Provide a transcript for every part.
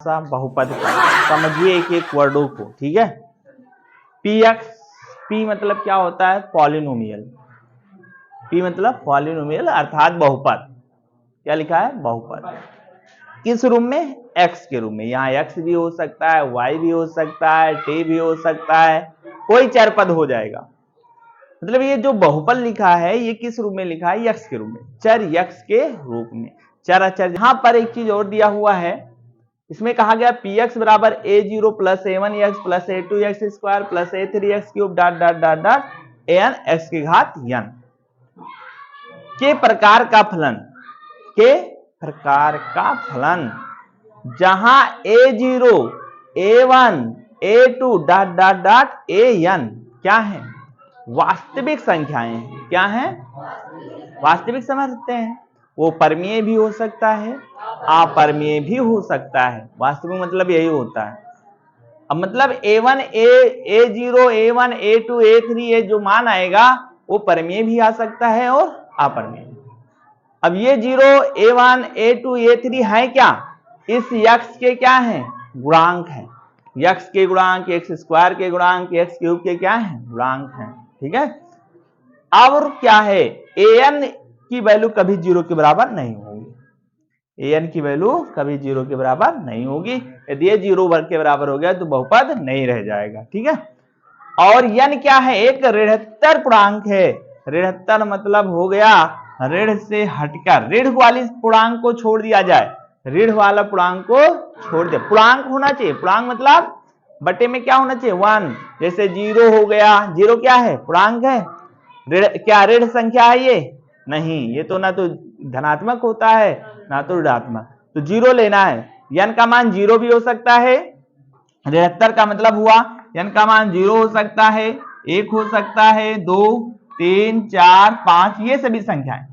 सा बहुपद का समझिए एक एक वर्डों को, ठीक है। पी मतलब क्या होता है? पॉलिनोमियल। पी मतलब पॉलिनोमियल अर्थात बहुपद। क्या लिखा है? बहुपद। किस रूप में? एक्स के रूप में। यहाँ एक्स भी हो सकता है, वाई भी हो सकता है, टी भी हो सकता है, कोई चर पद हो जाएगा। मतलब ये जो बहुपद लिखा है ये किस रूप में लिखा है? यक्स के रूप में, चर यक्स के रूप में, चर अचर। यहां पर एक चीज और दिया हुआ है, इसमें कहा गया पी एक्स बराबर a0 plus a1x plus a2x square plus a3x cube dot dot dot dot an x की घात n के प्रकार का फलन, के प्रकार का फलन जहां a0 a1 a2 dot dot dot an क्या है? वास्तविक संख्याएं हैं। क्या है? वास्तविक समझते हैं। वो परमीय भी हो सकता है, अपरमीय भी हो सकता है। वास्तविक मतलब यही होता है। अब मतलब a1 a0 a1 a2 a3 ये जो मान आएगा वो परमीय भी आ सकता है और अपरमीय। अब ये 0 a1 a2 a3 है क्या? इस यक्स के क्या है? गुणांक है। यक्स के गुणांक, एक्स स्क्वायर के गुणांक, एक्स क्यूब के क्या है? गुणांक है। ठीक है। और क्या है? an की वैल्यू कभी 0 के बराबर नहीं होगी। an की वैल्यू कभी 0 के बराबर नहीं होगी। यदि ये 0 वर्ग के बराबर हो गया तो बहुपद नहीं रह जाएगा। ठीक है। और n क्या है? एक ऋणात्मक पूर्णांक है। ऋणात्मक मतलब हो गया ऋण से हटकर, ऋण वाली पूर्णांक को छोड़ दिया जाए, ऋण वाला पूर्णांक को छोड़ दिया। पूर्णांक होना चाहिए। पूर्णांक मतलब बटे में क्या होना चाहिए? 1। जैसे 0 हो गया, 0 क्या है? पूर्णांक है। ऋण क्या ऋण संख्या है ये? नहीं, ये तो ना तो धनात्मक होता है ना तो ऋणात्मक। तो 0 लेना है। n का मान 0 भी हो सकता है। ऋणात्मक का मतलब हुआ n का मान 0 हो सकता है, 1 हो सकता है, 2 3 4 5 ये सभी संख्याएं।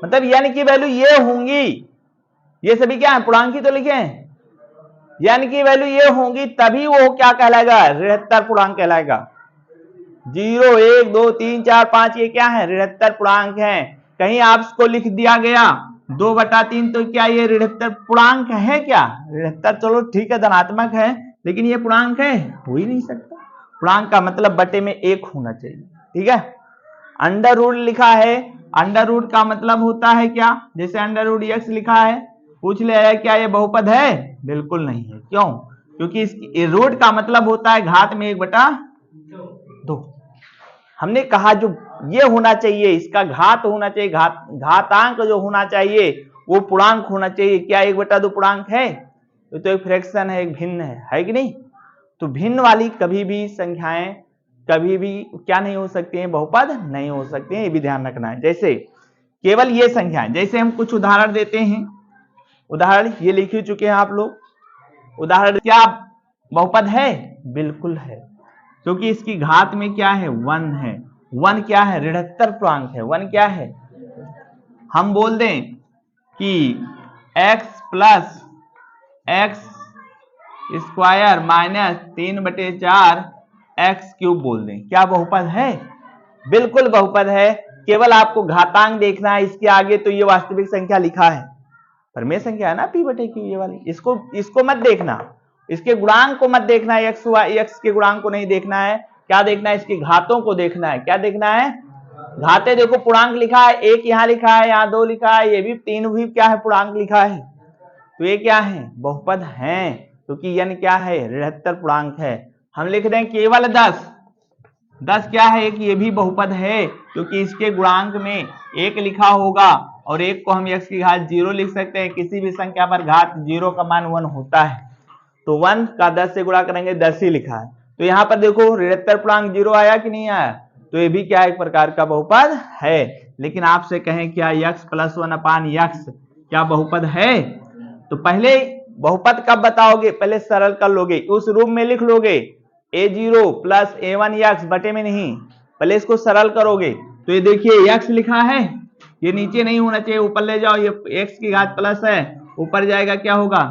मतलब n की वैल्यू ये होंगी। ये सभी क्या है? पूर्णांक ही तो लिखे हैं। n की वैल्यू ये होंगी तभी वो क्या कहलाएगा? ऋणात्मक पूर्णांक कहलाएगा। 0 1 2 3 4 5 ये क्या है? ऋणात्मक पूर्णांक है। कहीं आपको लिख दिया गया 2/3 तो क्या ये ऋणात्मक पूर्णांक है? क्या ऋणात्मक? चलो ठीक है, धनात्मक है, लेकिन ये पूर्णांक है? हो ही नहीं सकता। पूर्णांक का मतलब बटे में 1 होना चाहिए। ठीक है। अंडर रूट लिखा है, अंडर रूट का मतलब होता है क्या? जैसे अंडर रूट x लिखा है, पूछ लिया क्या ये बहुपद है? बिल्कुल नहीं है। क्यों? क्योंकि इसकी रूट का मतलब होता है घात में 1/2। हमने कहा जो ये होना चाहिए, इसका घात होना चाहिए, घातांक जो होना चाहिए वो पूर्णांक होना चाहिए। क्या 1/2 पूर्णांक है? तो एक फ्रैक्शन है, एक भिन्न है कि नहीं? तो भिन्न वाली कभी भी संख्याएं कभी भी क्या नहीं हो सकती हैं? बहुपद नहीं हो सकती हैं। ये भी ध्यान रखना है। जैसे केवल ये संख्याएं, जैसे हम कुछ उदाहरण देते हैं। उदाहरण ये लिख ही चुके हैं आप लोग। उदाहरण क्या बहुपद है? बिल्कुल है, क्योंकि इसकी घात में क्या है? 1 है। 1 क्या है? ऋणात्मक पूर्णांक है। 1 क्या है? हम बोल दें कि x plus x square minus 3/4 x cube बोल दें। क्या बहुपद है? बिल्कुल बहुपद है। केवल आपको घातांक देखना है। इसके आगे तो ये वास्तविक संख्या लिखा है, परमेय संख्या है ना p/q ये वाली। इसको मत देखना, इसके गुणांक को मत देखना है। x के गुणांक को नहीं देखना है। क्या देखना है? इसकी घातों को देखना है। क्या देखना है? घाते देखो, पूर्णांक लिखा है, 1 यहाँ लिखा है, यहाँ 2 लिखा है, ये भी 3 भी क्या है? पूर्णांक लिखा है। तो ये क्या है? बहुपद है, क्योंकि n क्या है? ऋणात्मक पूर्णांक है। हम लिख दें केवल 10। 10 क्या है? कि ये भी बहुपद है, क्योंकि इसके गुणांक में 1 लिखा होगा और 1 को हम x की घात 0 लिख सकते हैं। किसी भी संख्या पर घात 0 का मान 1 होता है, तो 1 का 10 से गुणा करेंगे, 10 ही लिखा है। तो यहाँ पर देखो ऋणात्मक पूर्णांक 0 आया कि नहीं आया? तो ये भी क्या एक प्रकार का बहुपद है। लेकिन आपसे कहें क्या x + 1/x क्या बहुपद है? तो पहले बहुपद कब बताओगे? पहले सरल कर लोगे, उस रूप में लिख लोगे a0 प्लस a1x बटे में नहीं, पहले इसको सरल करोगे। तो ये देखिए x लिखा है, ये नीचे नहीं होना चाहिए, ऊपर ले जाओ। ये x की घात प्लस है, ऊपर जाएगा क्या होगा?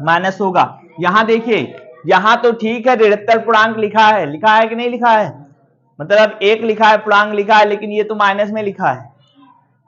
माइनस होगा। यहां देखिए, यहां तो ठीक है ऋणात्मक पूर्णांक लिखा है कि नहीं लिखा है? मतलब 1 लिखा है, पूर्णांक लिखा है, लेकिन ये तो माइनस में लिखा है।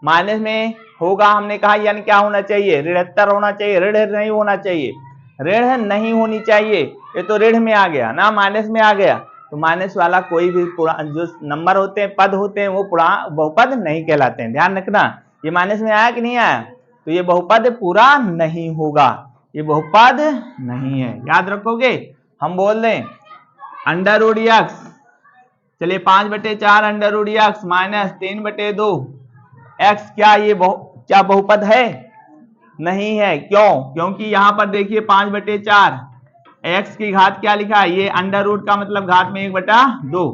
माइनस में होगा, हमने कहा n क्या होना चाहिए? ऋणात्मक होना चाहिए, ऋण नहीं होना चाहिए। ऋण नहीं होनी चाहिए। ये तो ऋण में आ गया ना, माइनस में आ गया, तो माइनस वाला कोई भी जो नंबर होते हैं, पद होते हैं, वो बहुपद नहीं कहलाते हैं। ध्यान रखना, ये माइनस में आया कि नहीं आया, तो ये बहुपद पूरा नहीं होगा, ये बहुपद नहीं है, याद रखोगे। हम बोल दें अंडर रूट एक्स, चलिए 5/4 under root x minus 3/2 x, क्या ये क्या बहुपद है? नहीं है। क्यों? क्योंकि यहां पर देखिए 5/4 एक्स की घात क्या लिखा है, ये अंडर रूट का मतलब घात में 1/2।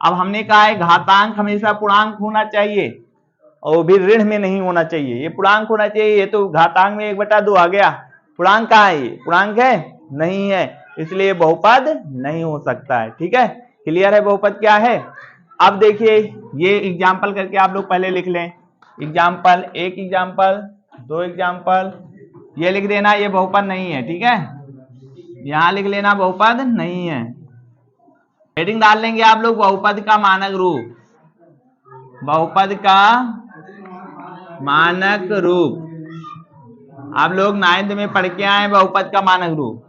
अब हमने कहा है घातांक हमेशा पूर्णांक होना चाहिए और भी ऋण में नहीं होना चाहिए, ये पूर्णांक होना चाहिए। ये तो घातांक में 1/2 आ गया, पूर्णांक कहाँ है? ये पूर्णांक है नहीं है, इसलिए बहुपद नहीं हो सकता है। ठीक है, क्लियर है बहुपद क्या है। अब देखिए ये एग्जाम्पल करके आप लोग पहले लिख लें, एग्जाम्पल 1 एग्जाम्पल 2 एग्जाम्पल, ये लिख देना ये बहुपद नहीं है। ठीक है, यहां लिख लेना बहुपद नहीं है। हेडिंग डाल लेंगे आप लोग बहुपद का मानक रूप, बहुपद का मानक रूप। आप लोग 9th में पढ़ के आए बहुपद का मानक रूप।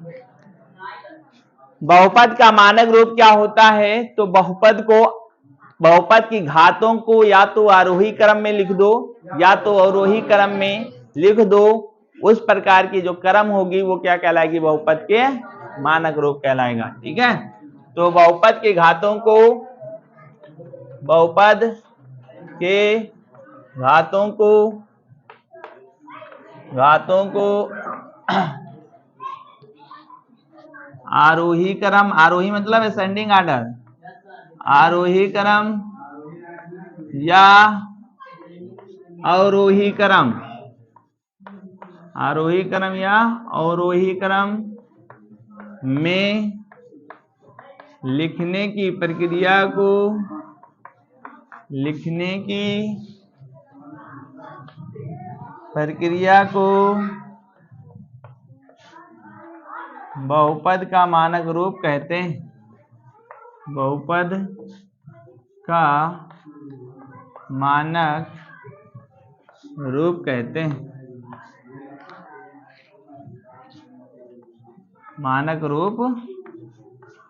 बहुपद का मानक रूप क्या होता है, तो बहुपद की घातों को या तो आरोही क्रम में लिख दो या तो अवरोही क्रम में लिख दो, उस प्रकार की जो क्रम होगी वो क्या कहलाएगी, बहुपद के मानक रूप कहलाएगा। ठीक है, तो बहुपद के घातों को आरोही क्रम, आरोही मतलब असेंडिंग ऑर्डर, आरोही क्रम या अवरोही क्रम, आरोही क्रम या अवरोही क्रम में लिखने की प्रक्रिया को बहुपद का मानक रूप कहते हैं, बहुपद का मानक रूप कहते हैं, मानक रूप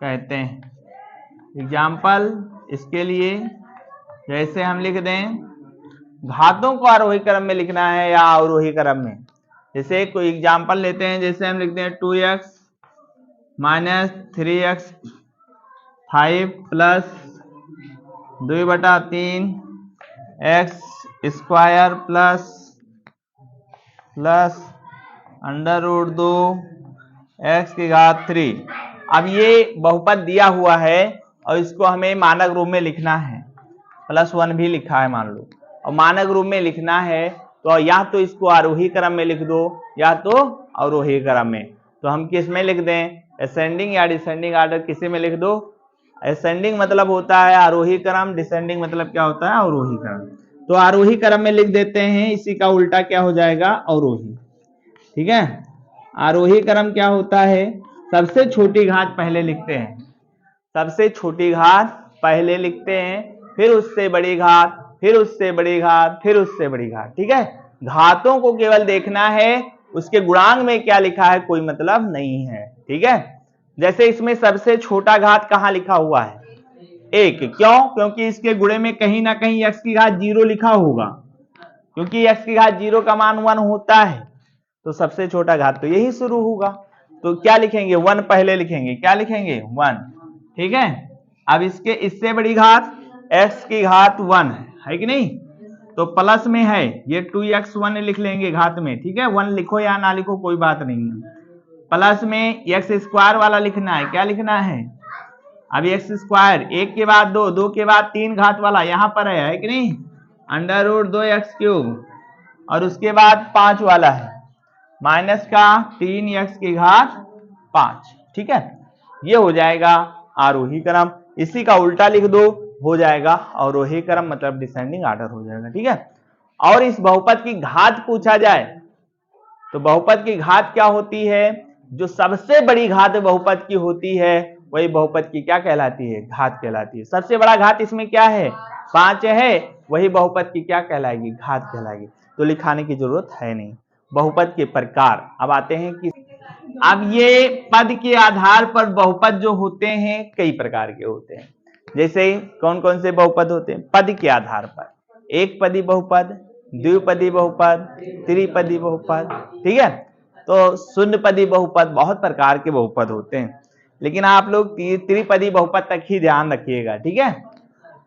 कहते हैं। एग्जाम्पल इसके लिए जैसे हम लिख दें, घातों को आरोही क्रम में लिखना है या अवरोही क्रम में, जैसे कोई एग्जाम्पल लेते हैं, जैसे हम लिखते हैं 2x minus 3x 5 plus 2/3 x square plus under root 2 x की घात 3। अब ये बहुपद दिया हुआ है और इसको हमें मानक रूप में लिखना है, +1 भी लिखा है मान लो, और मानक रूप में लिखना है तो या तो इसको आरोही क्रम में लिख दो या तो अवरोही क्रम में। तो हम किस में लिख दें, असेंडिंग या डिसेंडिंग ऑर्डर किसी में लिख दो। असेंडिंग मतलब होता है आरोही क्रम, डिसेंडिंग मतलब क्या होता है, अवरोही क्रम। तो आरोही क्रम में लिख देते हैं, इसी का उल्टा क्या हो जाएगा, अवरोही। ठीक है, आरोही क्रम क्या होता है, सबसे छोटी घात पहले लिखते हैं, सबसे छोटी घात पहले लिखते हैं, फिर उससे बड़ी घात, फिर उससे बड़ी घात, फिर उससे बड़ी घात। ठीक है, घातों को केवल देखना है, उसके गुणांक में क्या लिखा है कोई मतलब नहीं है। ठीक है, जैसे इसमें सबसे छोटा घात कहां लिखा हुआ है, 1। क्यों? क्योंकि इसके गुणे में कहीं ना कहीं x की घात 0 लिखा होगा, क्योंकि x की घात 0 का मान 1 होता है, तो सबसे छोटा घात तो यही शुरू होगा। तो क्या लिखेंगे, 1 पहले लिखेंगे, क्या लिखेंगे, 1। ठीक है, अब इससे बड़ी घात x की घात 1 है कि नहीं, तो प्लस में है, ये 2x1 लिख लेंगे घात में। ठीक है, 1 लिखो या ना लिखो कोई बात नहीं है, प्लस में x स्क्वायर वाला लिखना है, क्या लिखना है, अब x स्क्वायर 1 के बाद 2, 2 के बाद 3 घात वाला यहां पर है कि नहीं, अंडर रूट 2x3, और उसके बाद 5 वाला है माइनस का 3x की घात 5। ठीक है, ये हो जाएगा आरोही क्रम, इसी का उल्टा लिख दो, हो जाएगा अवरोही क्रम, मतलब डिसेंडिंग ऑर्डर हो जाएगा। ठीक है, और इस बहुपद की घात पूछा जाए तो बहुपद की घात क्या होती है, जो सबसे बड़ी घात बहुपद की होती है वही बहुपद की क्या कहलाती है, घात कहलाती है। सबसे बड़ा घात इसमें क्या है, 5 है, वही बहुपद की क्या कहलाएगी, घात कहलाएगी। तो लिखाने की जरूरत है नहीं। बहुपद के प्रकार अब आते हैं कि अब ये पद के आधार पर बहुपद जो होते हैं कई प्रकार के होते हैं। जैसे कौन कौन से बहुपद होते हैं? पद के आधार पर एक पदी बहुपद, द्विपदी बहुपद, त्रिपदी बहुपद, ठीक है। तो शून्य पदी बहुपद, बहुत प्रकार के बहुपद होते हैं, लेकिन आप लोग त्रिपदी बहुपद तक ही ध्यान रखिएगा, ठीक है।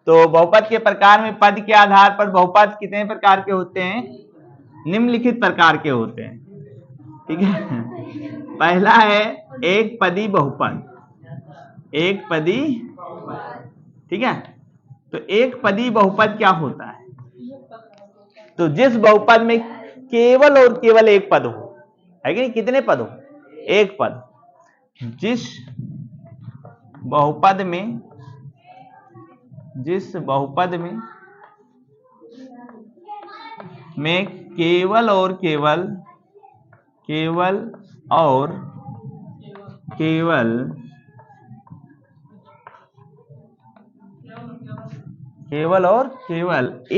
तो बहुपद के प्रकार में पद के आधार पर बहुपद कितने प्रकार के होते हैं? निम्नलिखित प्रकार के होते हैं, ठीक है। पहला है एक पदी बहुपद, एक पदी, ठीक है। तो एक पदी बहुपद क्या होता है? तो जिस बहुपद में केवल और केवल एक पद हो, है कि नहीं? कितने पद हो? एक पद। जिस बहुपद में केवल और केवल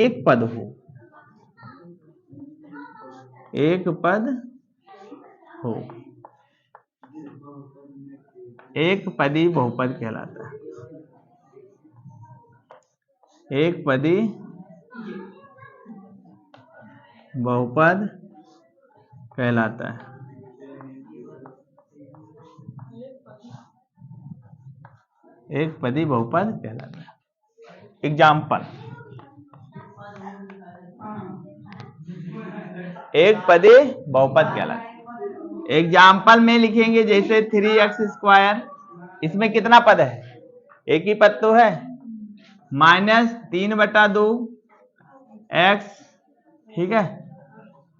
एक पद हो, एक पद हो, एक पदी बहुपद कहलाता है। एक पदी बहुपद कहलाता है। एक पदी बहुपद कहलाता है। एग्जाम्पल, एक पदी बहुपद कहलाता है। एग्जाम्पल में लिखेंगे जैसे 3x², इसमें कितना पद है? एक ही पद तो है, -3/2 x, ठीक है।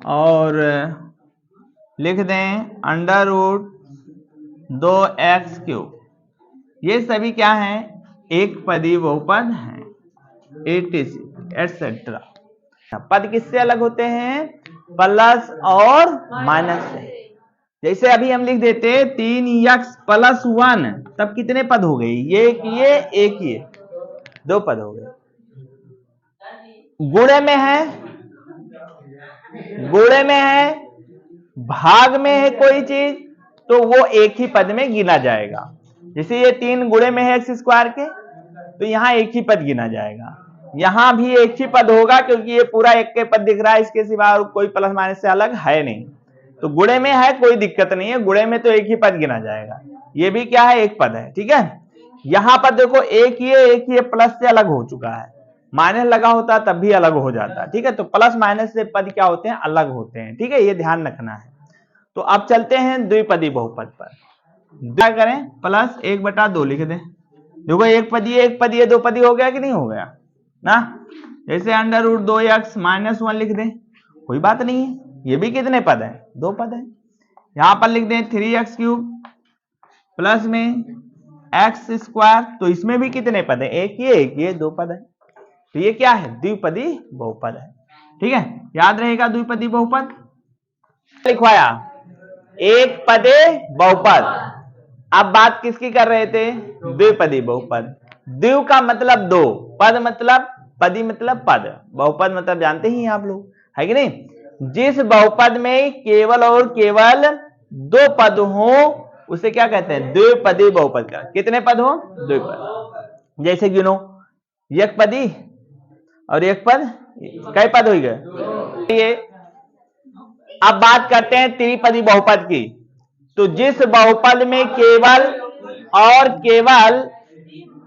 और लिख दें √2x³। ये सभी क्या हैं? एक पदी बहुपद हैं, एटसेट्रा। पद किससे अलग होते हैं? प्लस और माइनस से। जैसे अभी हम लिख देते 3x+1, तब कितने पद हो गए? ये एक ये दो पद हो गए। गुणे में है, भाग में है कोई चीज, तो वो एक ही पद में गिना जाएगा। जैसे ये 3 गुणे में है x² के, तो यहाँ एक ही पद गिना जाएगा। यहां भी एक ही पद होगा क्योंकि ये पूरा एक के पद दिख रहा है, इसके सिवा कोई प्लस माइनस से अलग है नहीं। तो गुणे में है, कोई दिक्कत नहीं है, गुणे में तो एक ही पद गिना जाएगा। ये भी क्या है? एक पद है, ठीक है। यहां पर देखो एक ये प्लस से अलग हो चुका है, माइनस लगा होता तब भी अलग हो जाता, ठीक है। तो प्लस माइनस से पद क्या होते हैं? अलग होते हैं, ठीक है। ये ध्यान रखना है। तो अब चलते हैं द्विपदी बहुपद पर। क्या करें? +1/2 लिख दें। देखो एक पदी दो पदी हो गया कि नहीं हो गया ना? जैसे √2x -1 लिख दें, कोई बात नहीं है। ये भी कितने पद हैं? 2 पद हैं। यहां पर लिख दें 3x³ प्लस में x², तो इसमें भी कितने पद हैं? एक ये 2 पद है। तो ये क्या है? द्विपदी बहुपद है, ठीक है। याद रहेगा द्विपदी बहुपद लिखवाया, एक पदे बहुपद। अब बात किसकी कर रहे थे? द्विपदी बहुपद। द्वि का मतलब दो, पद मतलब, पदी मतलब पद, बहुपद मतलब जानते ही हैं आप लोग, है कि नहीं। जिस बहुपद में केवल और केवल 2 पद हो उसे क्या कहते हैं? द्विपदी बहुपद का। कितने पद हो? द्विपद। जैसे गिनो, एक पदी और एक पद, कई पद हो गए? अब बात करते हैं त्रिपदी बहुपद की। तो जिस बहुपद में केवल और केवल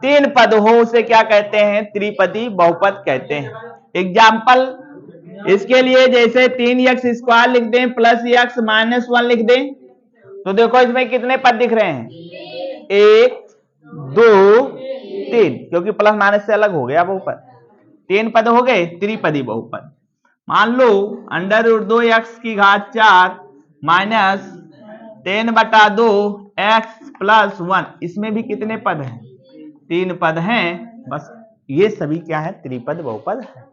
3 पद हो उसे क्या कहते हैं? त्रिपदी बहुपद कहते हैं। एग्जाम्पल इसके लिए जैसे 3x² लिख दें प्लस x -1 लिख दें, तो देखो इसमें कितने पद दिख रहे हैं? 1 2 3, क्योंकि प्लस माइनस से अलग हो गया बहुपद। 3 पद हो गए, त्रिपदी बहुपद। मान लो √2x⁴ -10/2 x+1, इसमें भी कितने पद हैं? 3 पद हैं। बस ये सभी क्या है? त्रिपद बहुपद है।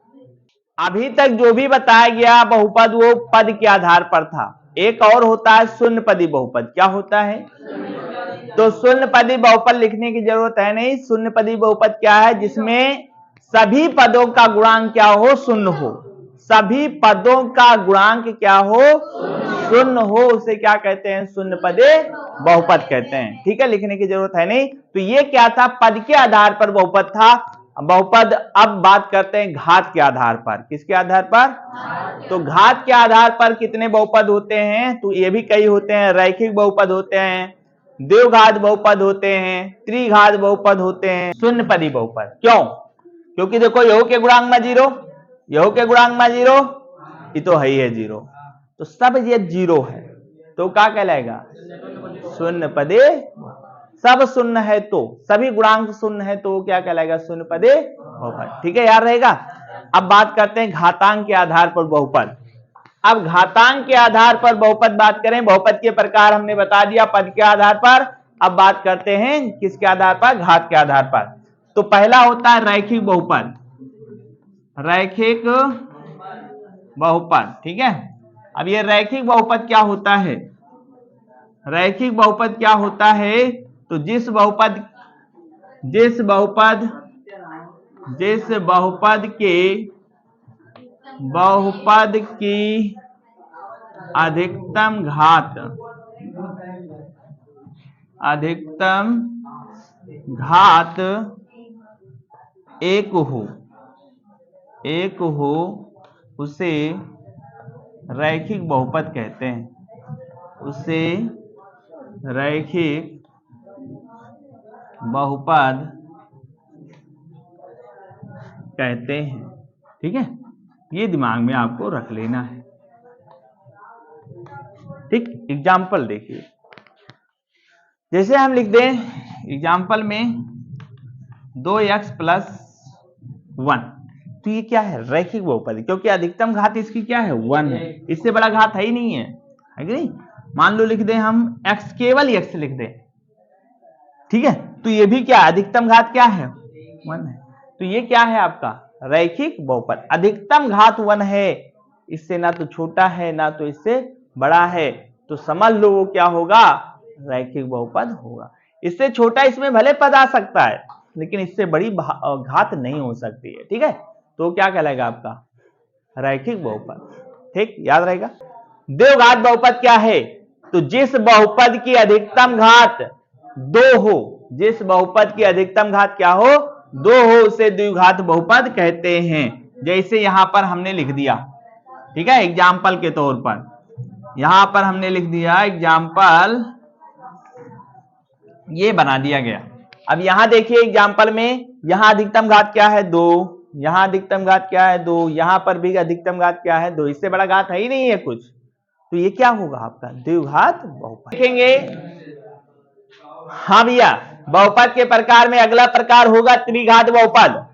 अभी तक जो भी बताया गया बहुपद वो पद के आधार पर था। एक और होता है शून्य पदी बहुपद। क्या होता है? तो शून्य पदी बहुपद लिखने की जरूरत है नहीं। शून्य पदी बहुपद क्या है? जिसमें सभी पदों का गुणांक क्या हो? शून्य हो। सभी पदों का गुणांक क्या हो, शून्य हो, उसे क्या कहते हैं, शून्य पदे बहुपद कहते हैं। ठीक है, लिखने की जरूरत है नहीं। तो ये क्या था, पद के आधार पर बहुपद था, बहुपद। अब बात करते हैं घात के आधार पर। किसके आधार पर, तो घात के आधार पर कितने बहुपद होते हैं, तो ये भी कई होते हैं। रैखिक बहुपद होते हैं, द्विघात बहुपद होते हैं, त्रिघात बहुपद होते हैं, शून्य पदी बहुपद। क्यों, क्योंकि देखो यहू के गुणांक में 0, यहू के गुणांक में 0, ये तो है ही है 0, तो सब ये 0 है, तो क्या कहलाएगा, शून्य पदे। सब शून्य है तो, सभी गुणांक शून्य है तो क्या कहलाएगा, शून्य पदे बहुपद। ठीक है, याद रहेगा। अब बात करते हैं घातांक के आधार पर बहुपद। अब घातांक के आधार पर बहुपद बात करें, बहुपद के प्रकार हमने बता दिया पद के आधार पर। अब बात करते हैं किसके आधार पर, घात के आधार पर। तो पहला होता है रैखिक बहुपद, रैखिक बहुपद। ठीक है, अब ये रैखिक बहुपद क्या होता है, रैखिक बहुपद क्या होता है, तो जिस बहुपद की अधिकतम घात एक हो, उसे रैखिक बहुपद कहते हैं, उसे रैखिक बहुपद कहते हैं। ठीक है, ये दिमाग में आपको रख लेना है। ठीक, एग्जाम्पल देखिए, जैसे हम लिख दें एग्जाम्पल में 2x + 1, तो ये क्या है, रैखिक बहुपद, क्योंकि अधिकतम घात इसकी क्या है, 1 है, इससे बड़ा घात है ही नहीं है कि नहीं। मान लो लिख दें हम x, केवल x लिख दें, ठीक है, तो ये भी क्या, अधिकतम घात क्या है, 1 है, तो ये क्या है आपका रैखिक बहुपद। अधिकतम घात 1 है, इससे ना तो छोटा है ना तो इससे बड़ा है, तो समझ लो वो क्या होगा, रैखिक बहुपद होगा। इससे छोटा इसमें भले पद आ सकता है, लेकिन इससे बड़ी घात नहीं हो सकती है। ठीक है, तो क्या कहलाएगा आपका रैखिक बहुपद। ठीक, याद रहेगा। द्विघात बहुपद क्या है, तो जिस बहुपद की अधिकतम घात 2 हो, जिस बहुपद की अधिकतम घात क्या हो, 2 हो, उसे द्विघात बहुपद कहते हैं। जैसे यहां पर हमने लिख दिया, ठीक है, एग्जाम्पल के तौर पर यहां पर हमने लिख दिया एग्जाम्पल, ये बना दिया गया। अब यहां देखिए एग्जाम्पल में, यहां अधिकतम घात क्या है, 2, यहां अधिकतम घात क्या है, 2, यहां पर भी अधिकतम घात क्या है, 2, इससे बड़ा घात है ही नहीं है कुछ, तो ये क्या होगा आपका द्विघात बहुपद। देखेंगे, हाँ भैया, बहुपद के प्रकार में अगला प्रकार होगा त्रिघात बहुपद।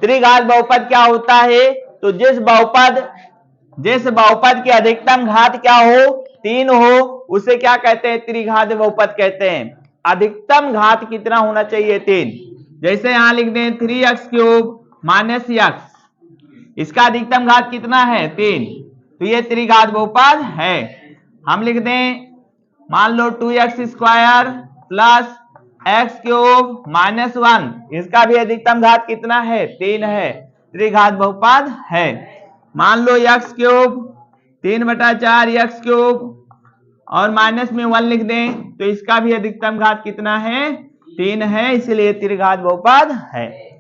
त्रिघात बहुपद क्या होता है, तो जिस बहुपद की अधिकतम घात क्या हो, 3 हो, उसे क्या कहते हैं, त्रिघात बहुपद कहते हैं। अधिकतम घात कितना होना चाहिए, 3। जैसे यहां लिख दें 3x³ - x, इसका अधिकतम घात कितना है, 3, तो ये त्रिघात बहुपद है। हम लिख दें मान लो 2x² + x³ - 1, इसका भी अधिकतम घात कितना है, 3 है, त्रिघात बहुपद है। मान लो x³ 3/4 x³ और माइनस में 1 लिख दें, तो इसका भी अधिकतम घात कितना है, 3 है, इसलिए त्रिघात बहुपद है।